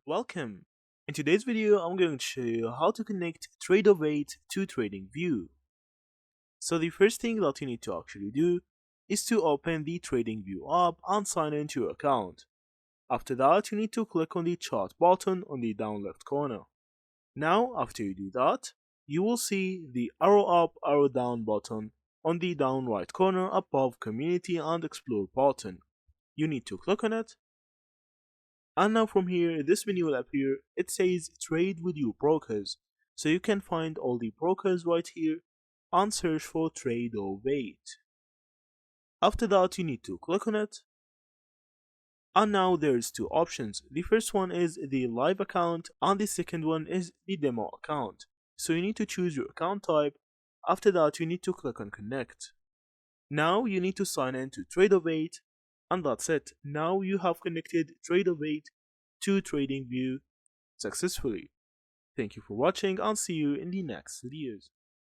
Welcome! In today's video, I'm going to show you how to connect Tradovate to TradingView. So the first thing that you need to actually do is to open the TradingView app and sign into your account. After that, you need to click on the chart button on the down left corner. Now, after you do that, you will see the arrow up, arrow down button on the down right corner above Community and Explore button. You need to click on it. And now from here, this menu will appear. It says trade with your brokers. So you can find all the brokers right here and search for Tradovate. After that, you need to click on it. And now there's two options. The first one is the live account and the second one is the demo account. So you need to choose your account type. After that, you need to click on connect. Now you need to sign in to Tradovate. And that's it. Now you have connected Tradovate to TradingView successfully. Thank you for watching and see you in the next videos.